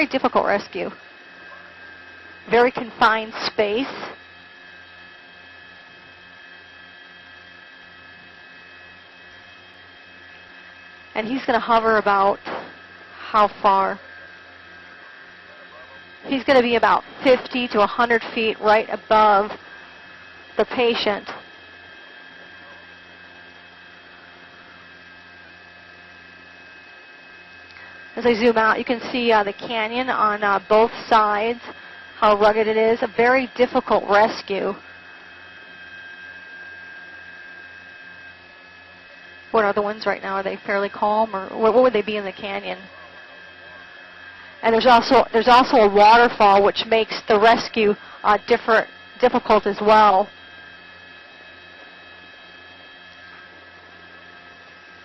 very difficult rescue. Very confined space. And he's going to hover about how far? He's going to be about 50 to 100 feet right above the patient. As I zoom out, you can see the canyon on both sides, how rugged it is. A very difficult rescue. What are the winds right now? Are they fairly calm, or what would they be in the canyon? And there's also a waterfall, which makes the rescue difficult as well.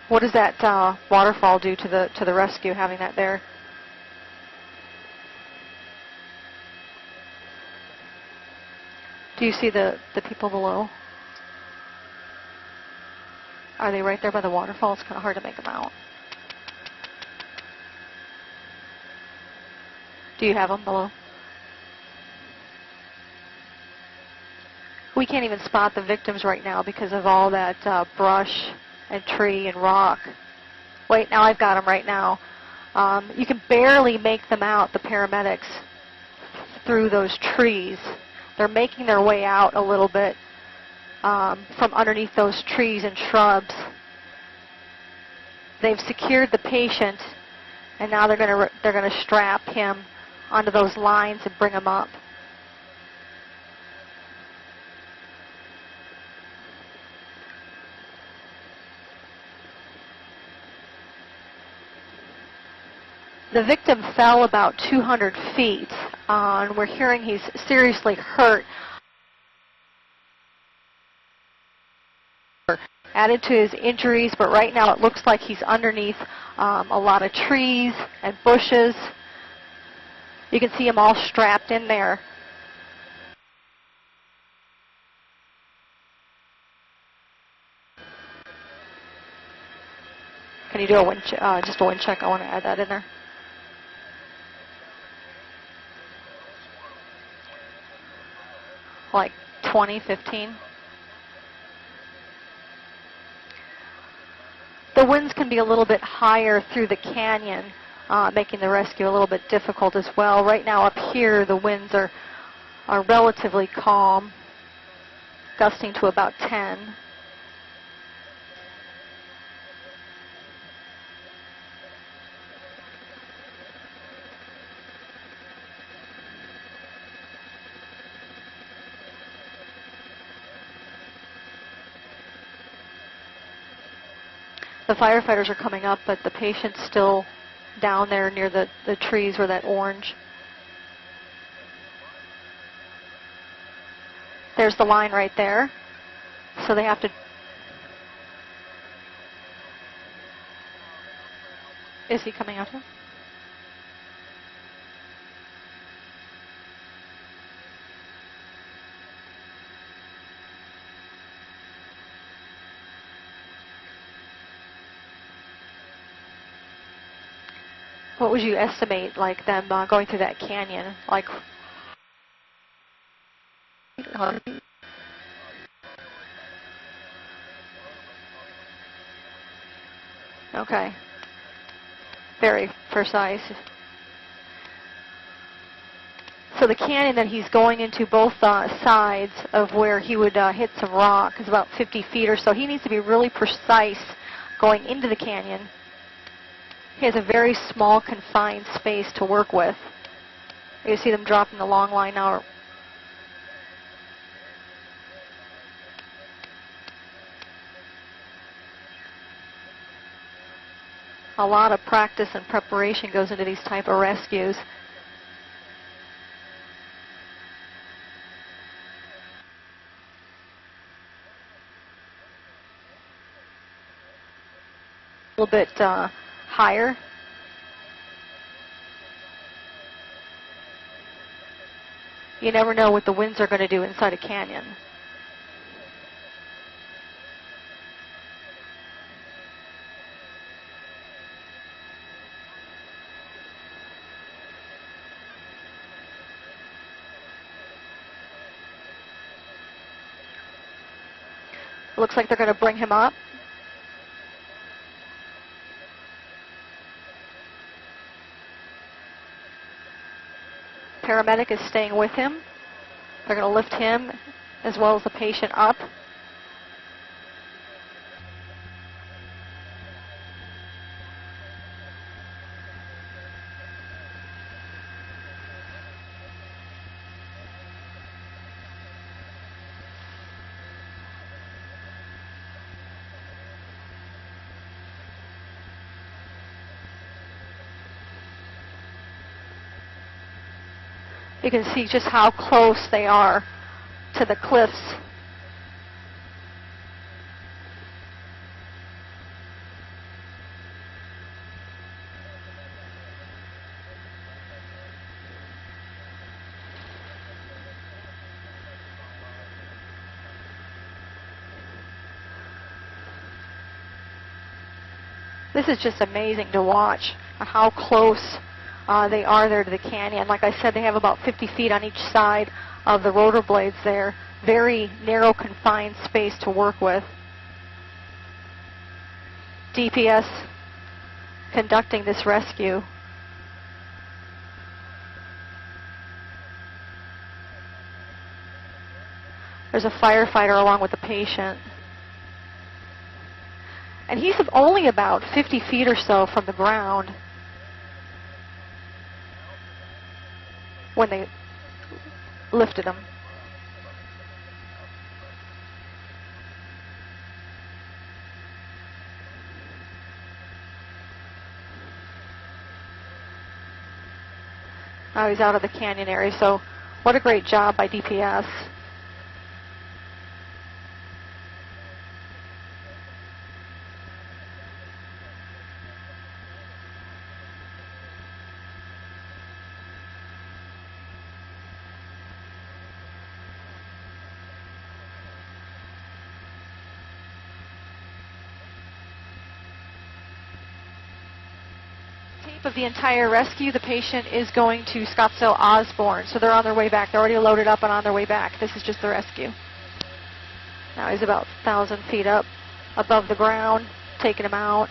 What does that waterfall do to the rescue, having that there? Do you see the people below? Are they right there by the waterfall? It's kind of hard to make them out. Do you have them below? We can't even spot the victims right now because of all that brush and tree and rock. Wait, now I've got them right now. You can barely make them out, the paramedics, through those trees. They're making their way out a little bit from underneath those trees and shrubs. They've secured the patient, and now they're going to strap him onto those lines and bring him up. The victim fell about 200 feet, and we're hearing he's seriously hurt. Added to his injuries, but right now it looks like he's underneath a lot of trees and bushes. You can see him all strapped in there. Can you do a wind just a wind check? I want to add that in there. Like 20, 15. The winds can be a little bit higher through the canyon, making the rescue a little bit difficult as well. Right now up here, the winds are relatively calm, gusting to about 10. The firefighters are coming up, but the patient's still down there near the trees where that orange. There's the line right there. So they have to... Is he coming out here? What would you estimate, like them going through that canyon? Like, okay, very precise. So the canyon that he's going into, both sides of where he would hit some rock, is about 50 feet or so. He needs to be really precise going into the canyon. He has a very small, confined space to work with. You see them dropping the long line now. A lot of practice and preparation goes into these type of rescues. A little bit higher. You never know what the winds are going to do inside a canyon. It looks like they're going to bring him up. Paramedic is staying with him. They're going to lift him as well as the patient up. You can see just how close they are to the cliffs. This is just amazing to watch how close they are there to the canyon. Like I said, they have about 50 feet on each side of the rotor blades there. Very narrow, confined space to work with. DPS conducting this rescue. There's a firefighter along with the patient. And he's only about 50 feet or so from the ground when they lifted him. Now he's out of the canyon area, so what a great job by DPS. Of the entire rescue, the patient is going to Scottsdale Osborne, so they're on their way back. They're already loaded up and on their way back. This is just the rescue. Now he's about 1,000 feet up above the ground, taking him out.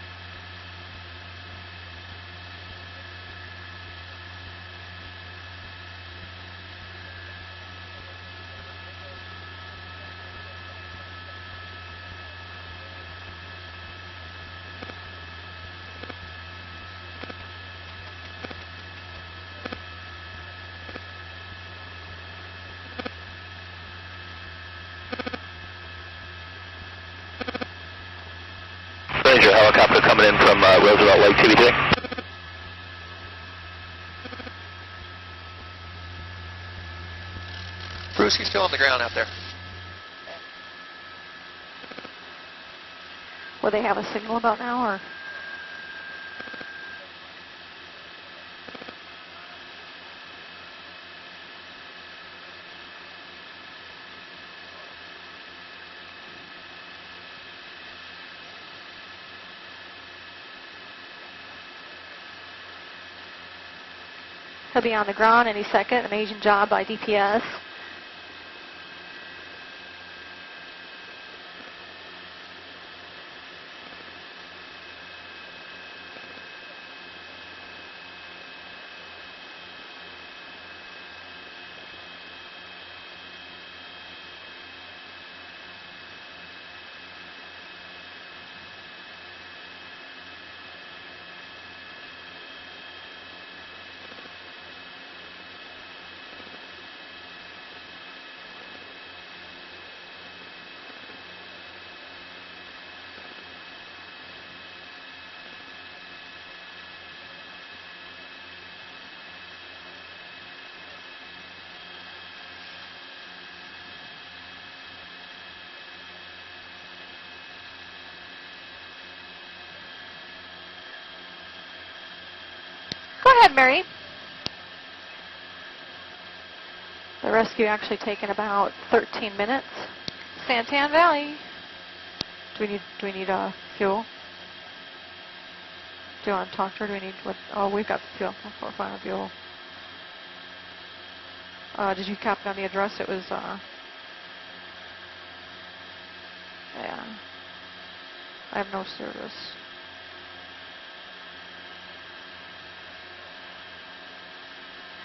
Ranger, helicopter coming in from Roosevelt Lake, TBJ. Bruce, he's still on the ground out there. Will they have a signal about now, or? He'll be on the ground any second. Amazing job by DPS. Go ahead, Mary. The rescue actually taken about 13 minutes. Santan Valley. Do we need fuel? Do you want to talk to her? Do we need what? Oh, we've got fuel. We'll find fuel. Did you copy on the address? It was yeah. I have no service.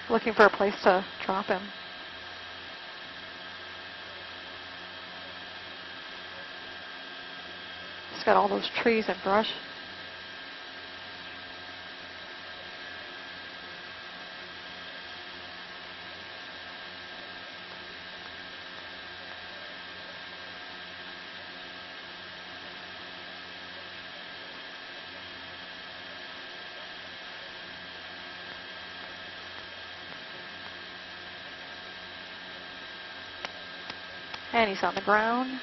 Looking for a place to drop him. It's got all those trees and brush. And he's on the ground.